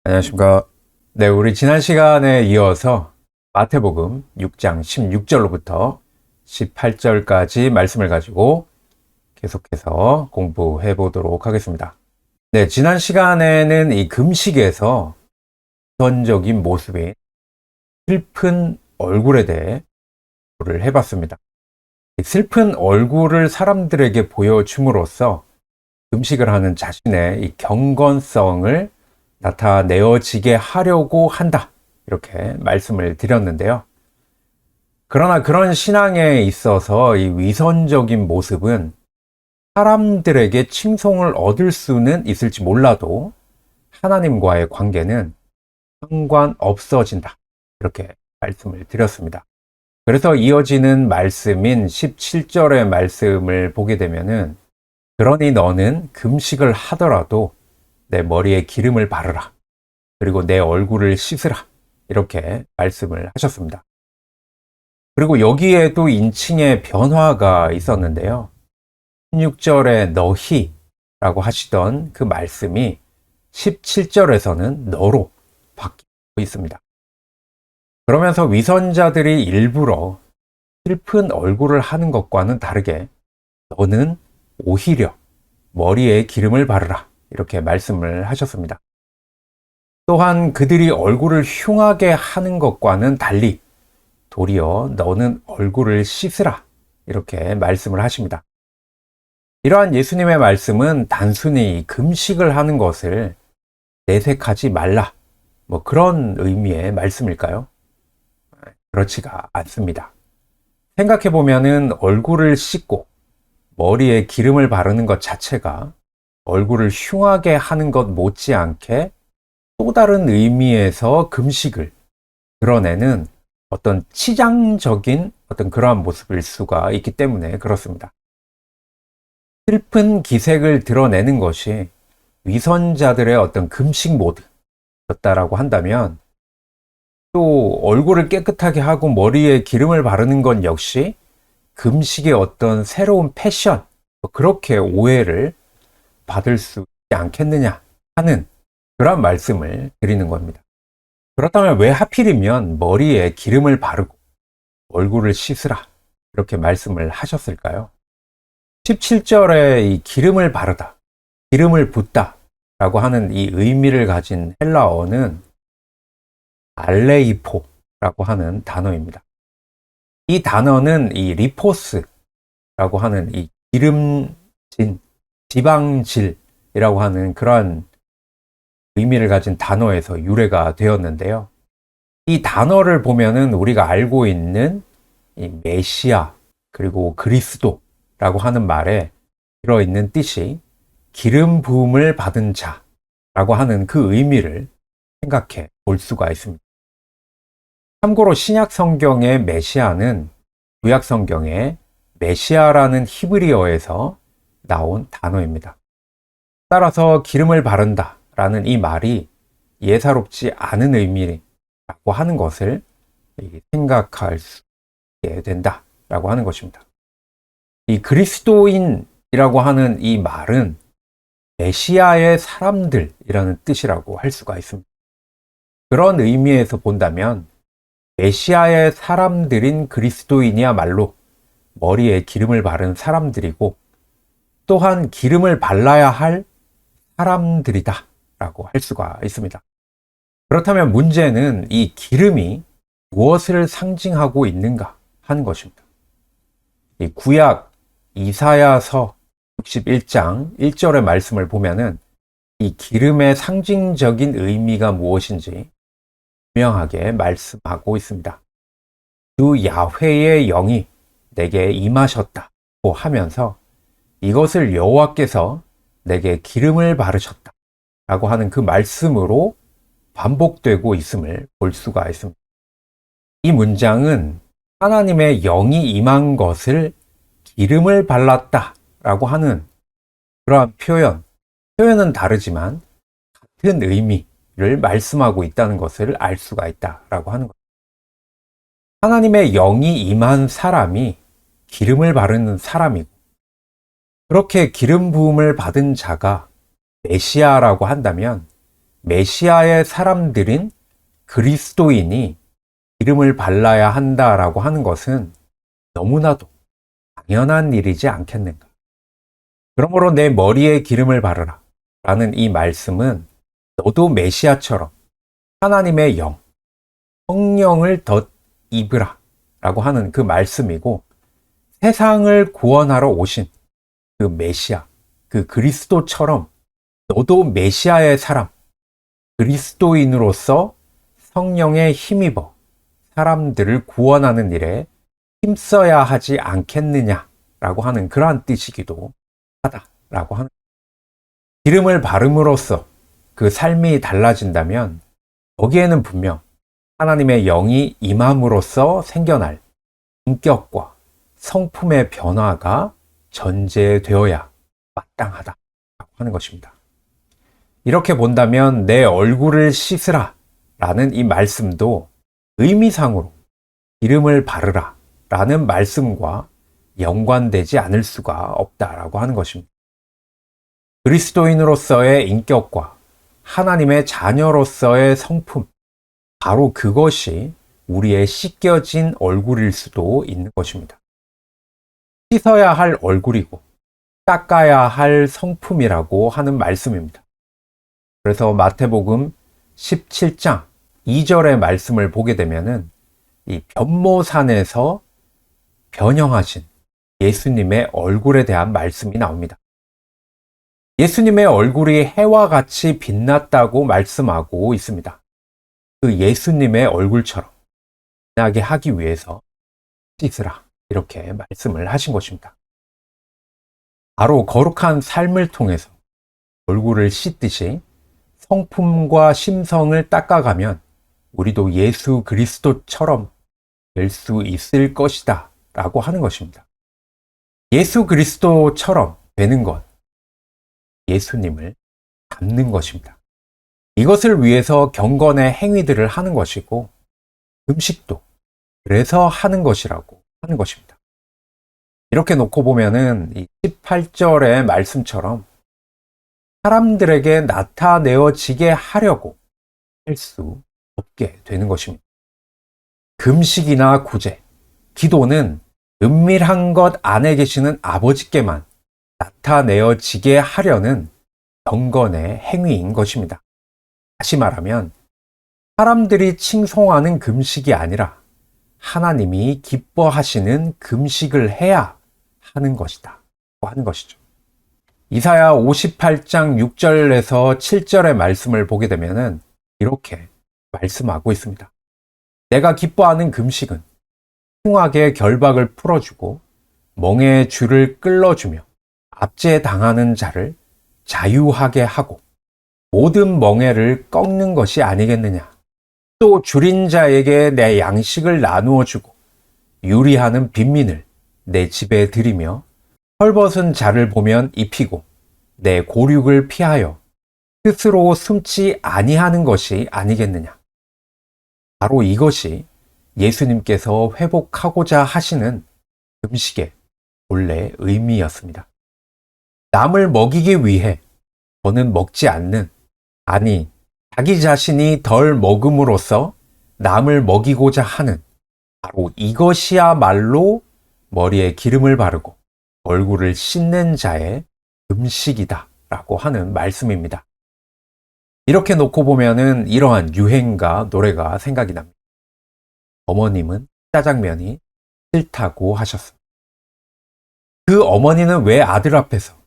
안녕하십니까. 네, 우리 지난 시간에 이어서 마태복음 6장 16절로부터 18절까지 말씀을 가지고 계속해서 공부해 보도록 하겠습니다. 네, 지난 시간에는 이 금식에서 우선적인 모습인 슬픈 얼굴에 대해 공부를 해봤습니다. 슬픈 얼굴을 사람들에게 보여줌으로써 금식을 하는 자신의 이 경건성을 나타내어지게 하려고 한다. 이렇게 말씀을 드렸는데요. 그러나 그런 신앙에 있어서 이 위선적인 모습은 사람들에게 칭송을 얻을 수는 있을지 몰라도 하나님과의 관계는 상관없어진다. 이렇게 말씀을 드렸습니다. 그래서 이어지는 말씀인 17절의 말씀을 보게 되면은 그러니 너는 금식을 하더라도 내 머리에 기름을 바르라. 그리고 내 얼굴을 씻으라. 이렇게 말씀을 하셨습니다. 그리고 여기에도 인칭의 변화가 있었는데요. 16절에 너희라고 하시던 그 말씀이 17절에서는 너로 바뀌고 있습니다. 그러면서 위선자들이 일부러 슬픈 얼굴을 하는 것과는 다르게 너는 오히려 머리에 기름을 바르라. 이렇게 말씀을 하셨습니다. 또한 그들이 얼굴을 흉하게 하는 것과는 달리 도리어 너는 얼굴을 씻으라. 이렇게 말씀을 하십니다. 이러한 예수님의 말씀은 단순히 금식을 하는 것을 내색하지 말라. 그런 의미의 말씀일까요? 그렇지가 않습니다. 생각해보면은 얼굴을 씻고 머리에 기름을 바르는 것 자체가 얼굴을 흉하게 하는 것 못지않게 또 다른 의미에서 금식을 드러내는 어떤 치장적인 어떤 그러한 모습일 수가 있기 때문에 그렇습니다. 슬픈 기색을 드러내는 것이 위선자들의 어떤 금식 모드였다라고 한다면 또 얼굴을 깨끗하게 하고 머리에 기름을 바르는 건 역시 금식의 어떤 새로운 패션, 그렇게 오해를 받을 수 있지 않겠느냐 하는 그런 말씀을 드리는 겁니다. 그렇다면 왜 하필이면 머리에 기름을 바르고 얼굴을 씻으라 이렇게 말씀을 하셨을까요? 17절에 이 기름을 바르다, 기름을 붓다 라고 하는 이 의미를 가진 헬라어는 알레이포라고 하는 단어입니다. 이 단어는 이 리포스라고 하는 이 기름진, 지방질이라고 하는 그러한 의미를 가진 단어에서 유래가 되었는데요. 이 단어를 보면은 우리가 알고 있는 이 메시아 그리고 그리스도라고 하는 말에 들어있는 뜻이 기름 부음을 받은 자라고 하는 그 의미를 생각해 볼 수가 있습니다. 참고로 신약 성경의 메시아는 구약 성경의 메시아라는 히브리어에서 나온 단어입니다. 따라서 기름을 바른다 라는 이 말이 예사롭지 않은 의미라고 하는 것을 생각할 수 있게 된다라고 하는 것입니다. 이 그리스도인이라고 하는 이 말은 메시아의 사람들이라는 뜻이라고 할 수가 있습니다. 그런 의미에서 본다면 메시아의 사람들인 그리스도인이야말로 머리에 기름을 바른 사람들이고 또한 기름을 발라야 할 사람들이다 라고 할 수가 있습니다. 그렇다면 문제는 이 기름이 무엇을 상징하고 있는가 하는 것입니다. 이 구약 이사야서 61장 1절의 말씀을 보면은 이 기름의 상징적인 의미가 무엇인지 분명하게 말씀하고 있습니다. 주 야훼의 영이 내게 임하셨다고 하면서 이것을 여호와께서 내게 기름을 바르셨다 라고 하는 그 말씀으로 반복되고 있음을 볼 수가 있습니다. 이 문장은 하나님의 영이 임한 것을 기름을 발랐다 라고 하는 그러한 표현은 다르지만 같은 의미를 말씀하고 있다는 것을 알 수가 있다라고 하는 것. 하나님의 영이 임한 사람이 기름을 바르는 사람이고 그렇게 기름 부음을 받은 자가 메시아라고 한다면 메시아의 사람들인 그리스도인이 기름을 발라야 한다라고 하는 것은 너무나도 당연한 일이지 않겠는가. 그러므로 내 머리에 기름을 바르라 라는 이 말씀은 너도 메시아처럼 하나님의 영, 성령을 덧 입으라 라고 하는 그 말씀이고, 세상을 구원하러 오신 그 메시아, 그 그리스도처럼 너도 메시아의 사람, 그리스도인으로서 성령에 힘입어 사람들을 구원하는 일에 힘써야 하지 않겠느냐라고 하는 그러한 뜻이기도 하다라고 하는. 기름을 바름으로써 그 삶이 달라진다면 거기에는 분명 하나님의 영이 임함으로써 생겨날 인격과 성품의 변화가 전제되어야 마땅하다고 하는 것입니다. 이렇게 본다면 내 얼굴을 씻으라 라는 이 말씀도 의미상으로 기름을 바르라 라는 말씀과 연관되지 않을 수가 없다라고 하는 것입니다. 그리스도인으로서의 인격과 하나님의 자녀로서의 성품, 바로 그것이 우리의 씻겨진 얼굴일 수도 있는 것입니다. 씻어야 할 얼굴이고 닦아야 할 성품이라고 하는 말씀입니다. 그래서 마태복음 17장 2절의 말씀을 보게 되면은 이 변모산에서 변형하신 예수님의 얼굴에 대한 말씀이 나옵니다. 예수님의 얼굴이 해와 같이 빛났다고 말씀하고 있습니다. 그 예수님의 얼굴처럼 빛나게 하기 위해서 씻으라 이렇게 말씀을 하신 것입니다. 바로 거룩한 삶을 통해서 얼굴을 씻듯이 성품과 심성을 닦아가면 우리도 예수 그리스도처럼 될 수 있을 것이다 라고 하는 것입니다. 예수 그리스도처럼 되는 것, 예수님을 닮는 것입니다. 이것을 위해서 경건의 행위들을 하는 것이고 음식도 그래서 하는 것이라고 하는 것입니다. 이렇게 놓고 보면은 이 18절의 말씀처럼 사람들에게 나타내어지게 하려고 할 수 없게 되는 것입니다. 금식이나 구제, 기도는 은밀한 것 안에 계시는 아버지께만 나타내어지게 하려는 경건의 행위인 것입니다. 다시 말하면 사람들이 칭송하는 금식이 아니라 하나님이 기뻐하시는 금식을 해야 하는 것이다 하는 것이죠. 이사야 58장 6절에서 7절의 말씀을 보게 되면은 이렇게 말씀하고 있습니다. 내가 기뻐하는 금식은 흉악의 결박을 풀어주고 멍에의 줄을 끌어주며 압제당하는 자를 자유하게 하고 모든 멍에를 꺾는 것이 아니겠느냐. 또 줄인 자에게 내 양식을 나누어 주고 유리하는 빈민을 내 집에 들이며 헐벗은 자를 보면 입히고 내 고륙을 피하여 스스로 숨지 아니하는 것이 아니겠느냐. 바로 이것이 예수님께서 회복하고자 하시는 금식의 본래 의미였습니다. 남을 먹이기 위해 더는 먹지 않는, 아니 자기 자신이 덜 먹음으로써 남을 먹이고자 하는, 바로 이것이야말로 머리에 기름을 바르고 얼굴을 씻는 자의 금식이다 라고 하는 말씀입니다. 이렇게 놓고 보면은 이러한 유행가 노래가 생각이 납니다. 어머님은 짜장면이 싫다고 하셨습니다. 그 어머니는 왜 아들 앞에서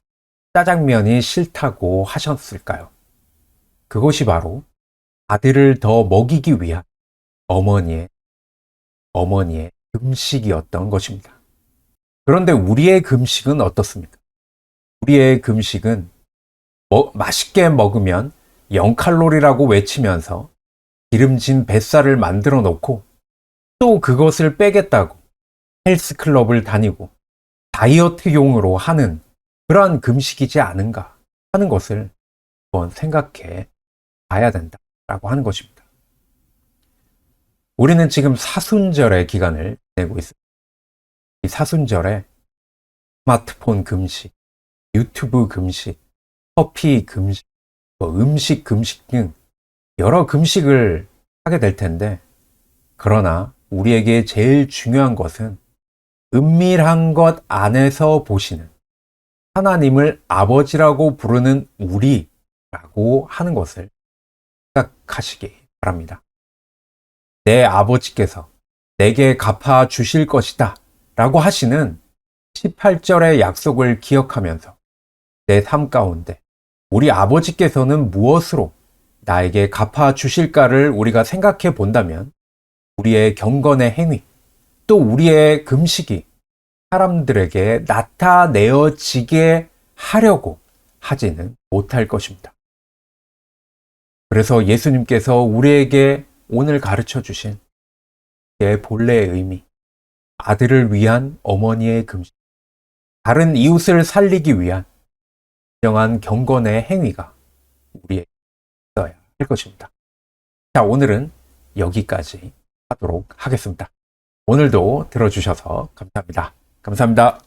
짜장면이 싫다고 하셨을까요? 그것이 바로 아들을 더 먹이기 위한 어머니의 금식이었던 것입니다. 그런데 우리의 금식은 어떻습니까? 우리의 금식은 맛있게 먹으면 0칼로리라고 외치면서 기름진 뱃살을 만들어 놓고 또 그것을 빼겠다고 헬스클럽을 다니고 다이어트용으로 하는 그러한 금식이지 않은가 하는 것을 한번 생각해 봐야 된다라고 하는 것입니다. 우리는 지금 사순절의 기간을 지내고 있습니다. 이 사순절에 스마트폰 금식, 유튜브 금식, 커피 금식, 음식 금식 등 여러 금식을 하게 될 텐데, 그러나 우리에게 제일 중요한 것은 은밀한 것 안에서 보시는 하나님을 아버지라고 부르는 우리라고 하는 것을 생각하시기 바랍니다. 내 아버지께서 내게 갚아 주실 것이다 라고 하시는 18절의 약속을 기억하면서 내 삶 가운데 우리 아버지께서는 무엇으로 나에게 갚아 주실까를 우리가 생각해 본다면 우리의 경건의 행위, 또 우리의 금식이 사람들에게 나타내어지게 하려고 하지는 못할 것입니다. 그래서 예수님께서 우리에게 오늘 가르쳐 주신 의 본래의 의미, 아들을 위한 어머니의 금식, 다른 이웃을 살리기 위한 진정한 경건의 행위가 우리에게 있어야 할 것입니다. 자, 오늘은 여기까지 하도록 하겠습니다. 오늘도 들어주셔서 감사합니다. 감사합니다.